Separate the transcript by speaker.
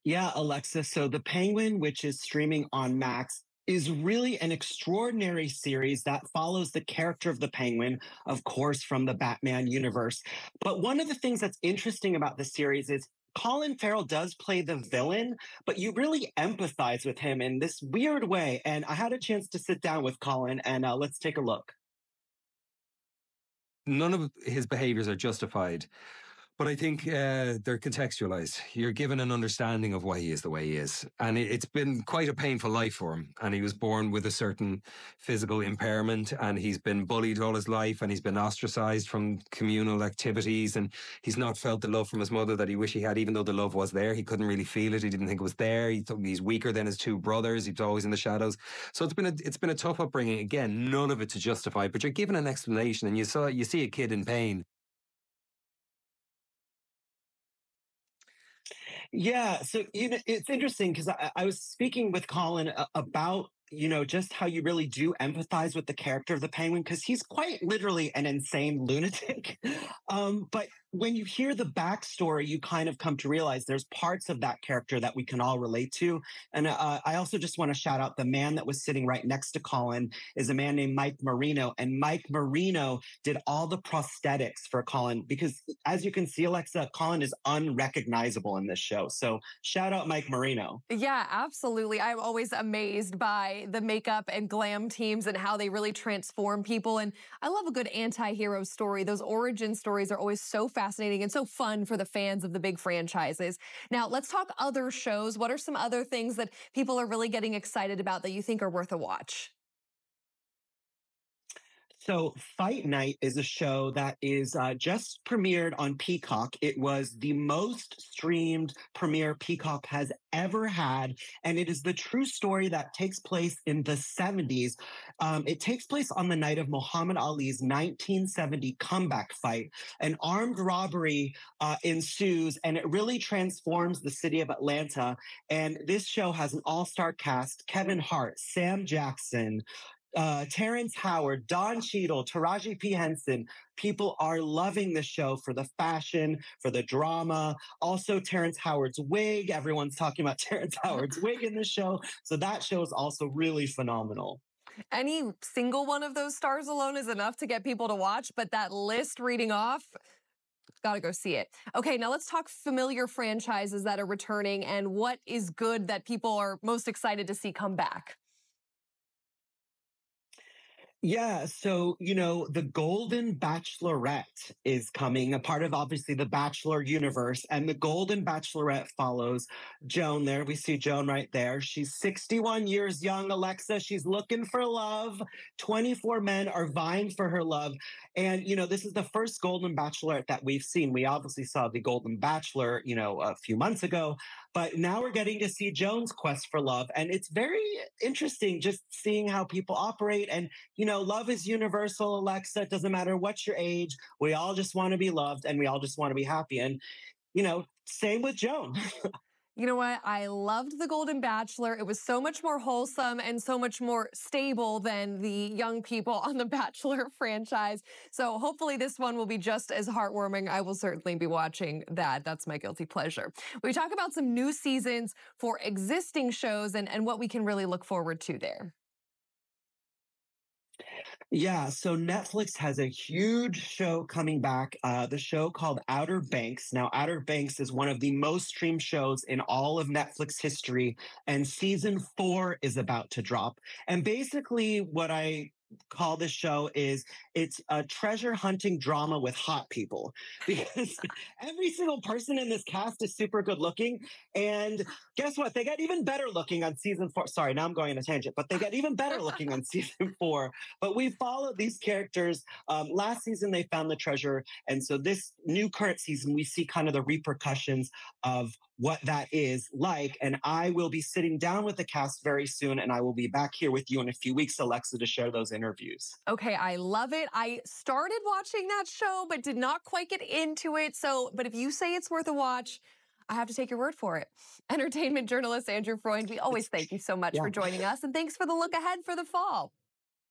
Speaker 1: Yeah, Alexa. So The Penguin, which is streaming on Max, is really an extraordinary series that follows the character of the Penguin, of course, from the Batman universe. But one of the things that's interesting about the series is Colin Farrell does play the villain, but you really empathize with him in this weird way. And I had a chance to sit down with Colin, and let's take a look.
Speaker 2: None of his behaviors are justified, but I think they're contextualized. You're given an understanding of why he is the way he is. And it's been quite a painful life for him. And he was born with a certain physical impairment, and he's been bullied all his life, and he's been ostracized from communal activities, and he's not felt the love from his mother that he wished he had, even though the love was there. He couldn't really feel it. He didn't think it was there. He thought he's weaker than his two brothers. He's always in the shadows. So it's been a tough upbringing. Again, none of it to justify, but you're given an explanation, and you see a kid in pain.
Speaker 1: Yeah, so it's interesting because I was speaking with Colin about just how you really do empathize with the character of the Penguin because he's quite literally an insane lunatic. But when you hear the backstory, you kind of come to realize there's parts of that character that we can all relate to. And I also just want to shout out the man that was sitting right next to Colin is a man named Mike Marino, and Mike Marino did all the prosthetics for Colin because, as you can see, Alexa, Colin is unrecognizable in this show. So shout out Mike Marino.
Speaker 3: Yeah, absolutely. I'm always amazed by the makeup and glam teams and how they really transform people. And I love a good anti-hero story. Those origin stories are always so fascinating and so fun for the fans of the big franchises. Now, let's talk other shows. What are some other things that people are really getting excited about that you think are worth a watch?
Speaker 1: So, Fight Night is a show that is just premiered on Peacock. It was the most streamed premiere Peacock has ever had, and it is the true story that takes place in the 70s. It takes place on the night of Muhammad Ali's 1970 comeback fight. An armed robbery ensues, and it really transforms the city of Atlanta. And this show has an all-star cast: Kevin Hart, Sam Jackson, Terrence Howard, Don Cheadle, Taraji P. Henson. People are loving the show for the fashion, for the drama. Also, Terrence Howard's wig. Everyone's talking about Terrence Howard's wig in the show. So that show is also really phenomenal.
Speaker 3: Any single one of those stars alone is enough to get people to watch, but that list reading off, got to go see it. Okay, now let's talk familiar franchises that are returning and what is good that people are most excited to see come back.
Speaker 1: Yeah, so, the Golden Bachelorette is coming, a part of obviously the Bachelor universe. And the Golden Bachelorette follows Joan there. We see Joan right there. She's 61 years young, Alexa. She's looking for love. 24 men are vying for her love. And, this is the first Golden Bachelorette that we've seen. We obviously saw the Golden Bachelor, a few months ago. But now we're getting to see Joan's quest for love. And it's very interesting just seeing how people operate. And, love is universal, Alexa. It doesn't matter what your age. We all just want to be loved and we all just want to be happy. And, same with Joan.
Speaker 3: You know what? I loved The Golden Bachelor. It was so much more wholesome and so much more stable than the young people on the Bachelor franchise. So hopefully this one will be just as heartwarming. I will certainly be watching that. That's my guilty pleasure. We talk about some new seasons for existing shows and what we can really look forward to there.
Speaker 1: Yeah, so Netflix has a huge show coming back, the show called Outer Banks. Now, Outer Banks is one of the most streamed shows in all of Netflix history, and season 4 is about to drop. And basically, what I call this show is it's a treasure hunting drama with hot people because every single person in this cast is super good looking. And guess what? They get even better looking on season 4. Sorry, now I'm going on a tangent, but they get even better looking on season 4. But we followed these characters. Last season, they found the treasure. And so this new current season, we see kind of the repercussions of what that is like. And I will be sitting down with the cast very soon, and I will be back here with you in a few weeks, Alexa, to share those interviews.
Speaker 3: Okay, I love it. I started watching that show, but did not quite get into it. But if you say it's worth a watch, I have to take your word for it. Entertainment journalist Andrew Freund, we always thank you so much for joining us, and thanks for the look ahead for the fall.